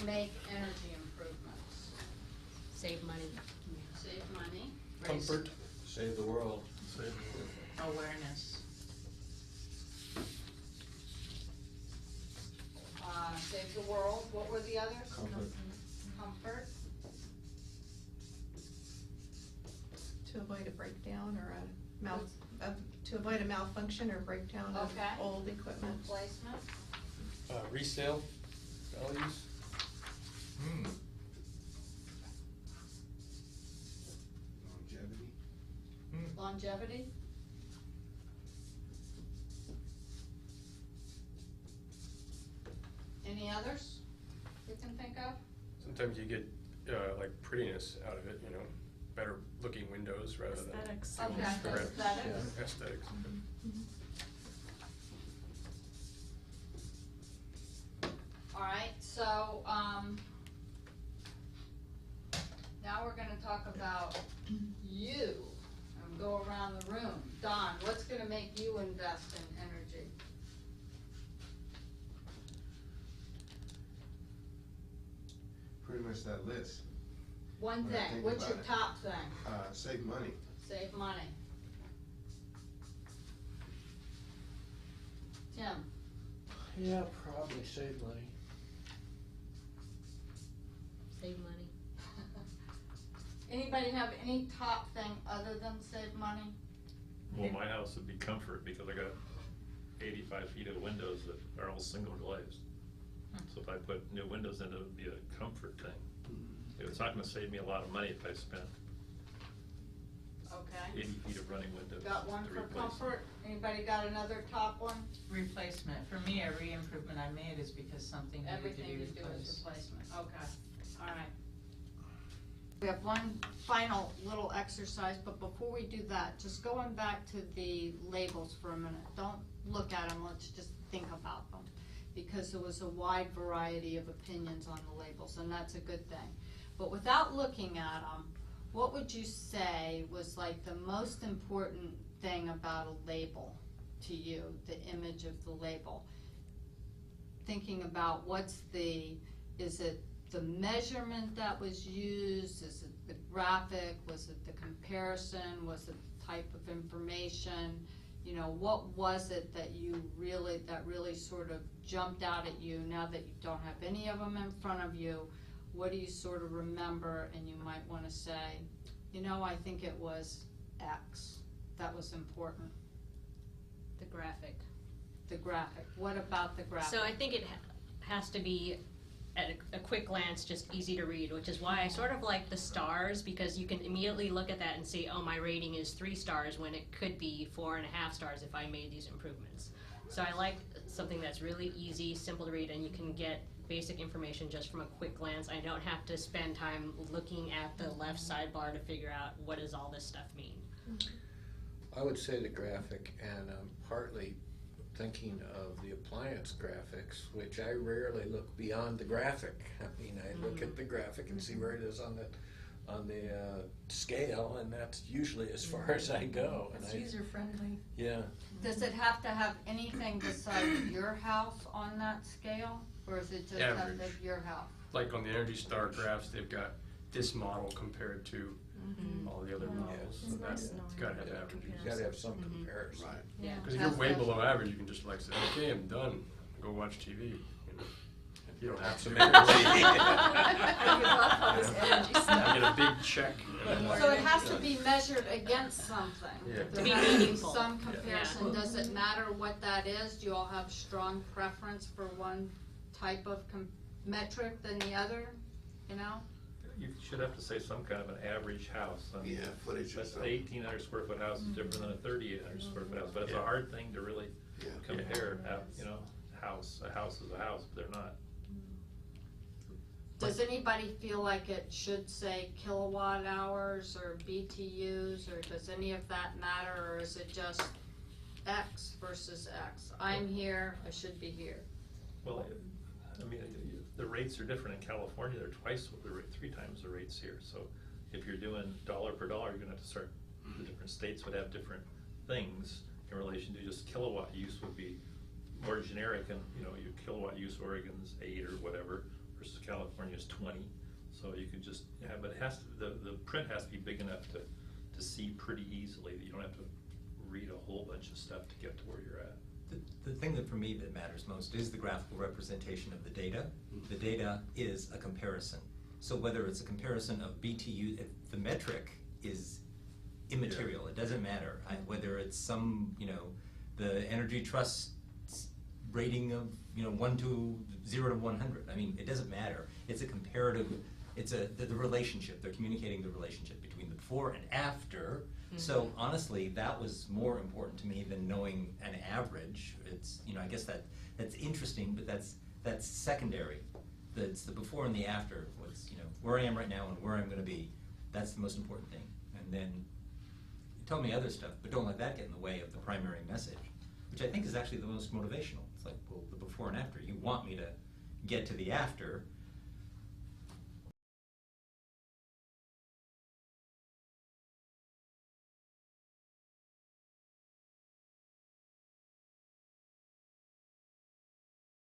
make energy improvements? Save money. Save money. Comfort. Save the world. Awareness. Save the world. What were the others? Comfort. Comfort. To avoid a breakdown or to avoid a malfunction or breakdown of Okay. old equipment. Replacement. Resale values. Longevity. Longevity. Any others you can think of? Sometimes you get like prettiness out of it, you know, better looking windows rather Aesthetics. than Okay, Correct. aesthetics. Aesthetics. All right, so, now we're gonna talk about you, and go around the room. Don, what's gonna make you invest in energy? Pretty much that list. One When I thing, think what's your about it. top thing? Save money. Save money. Tim? Yeah, probably save money. Save money. Anybody have any top thing other than save money? Well, my house would be comfort because I got 85 feet of windows that are all single glazed. So if I put new windows in, it would be a comfort thing. It's not gonna save me a lot of money if I spent Okay. 80 feet of running windows. Got one to for replace. comfort? Anybody got another top one? Replacement. For me, every improvement I made is because something needed to Everything be you do is replaced. replacement, okay, all right. We have one final little exercise, but before we do that, just going back to the labels for a minute. Don't look at them, let's just think about them. Because there was a wide variety of opinions on the labels, and that's a good thing. But without looking at them, what would you say was like the most important thing about a label to you, the image of the label? Thinking about is it the measurement that was used, is it the graphic, was it the comparison, was it the type of information? You know, what was it that really sort of jumped out at you now that you don't have any of them in front of you? What do you sort of remember, and you might want to say, you know, I think it was X, that was important. The graphic. The graphic, what about the graphic? So I think it has to be at a quick glance just easy to read, which is why I sort of like the stars, because you can immediately look at that and see, oh, my rating is 3 stars when it could be 4.5 stars if I made these improvements. So I like something that's really easy, simple to read, and you can get basic information just from a quick glance. I don't have to spend time looking at the left sidebar to figure out what does all this stuff mean. I would say the graphic, and partly thinking of the appliance graphics, which I rarely look beyond the graphic. I mean, I look at the graphic and see where it is on the scale, and that's usually as far as I go. It's And user friendly. yeah. Does it have to have anything besides your house on that scale, or is it just have to Average. have your house? Like on the Energy Star graphs, they've got this model compared to all the other models. So It's that's nice knowing gotta have what the averages. You gotta have some comparison. Right. Yeah. Because if you're way below average, you can just like say, okay, I'm done, go watch TV. You know? You don't have to. I give up on this energy I stuff. get a big check. And then So it has to be measured against something. Yeah. There To be has to be meaningful. some Yeah. comparison. Does it matter what that is? Do you all have strong preference for one type of metric than the other, you know? You should have to say some kind of an average house. I mean, Yeah, footage or That's an something. 1,800 square foot house is different than a 3,800 square foot house, but it's a Yeah. hard thing to really Yeah. compare, you know, a house is a house, but they're not. Does anybody feel like it should say kilowatt hours or BTUs, or does any of that matter, or is it just X versus X? I'm here, I should be here. Well, I mean, the rates are different in California. They're twice what the rate, 3 times the rates here. So if you're doing dollar per dollar, you're gonna have to start, the different states would have different things in relation to just kilowatt use would be more generic, and, you know, your kilowatt use, Oregon's 8 or whatever, versus California's 20. So you could just, yeah, but it has to, the print has to be big enough to see pretty easily, that you don't have to read a whole bunch of stuff to get to where you're at. The thing that for me that matters most is the graphical representation of the data. The data is a comparison. So whether it's a comparison of BTU, if the metric is immaterial, it doesn't matter. Whether it's some, the Energy Trust rating of, 0 to 100. I mean, it doesn't matter. It's a comparative, it's the relationship. They're communicating the relationship between the before and after. So honestly, that was more important to me than knowing an average. It's, I guess that's interesting, but that's secondary. It's the before and the after. What's, where I am right now and where I'm going to be. That's the most important thing. And then you tell me other stuff, but don't let that get in the way of the primary message, which I think is actually the most motivational. It's like, well, the before and after. You want me to get to the after,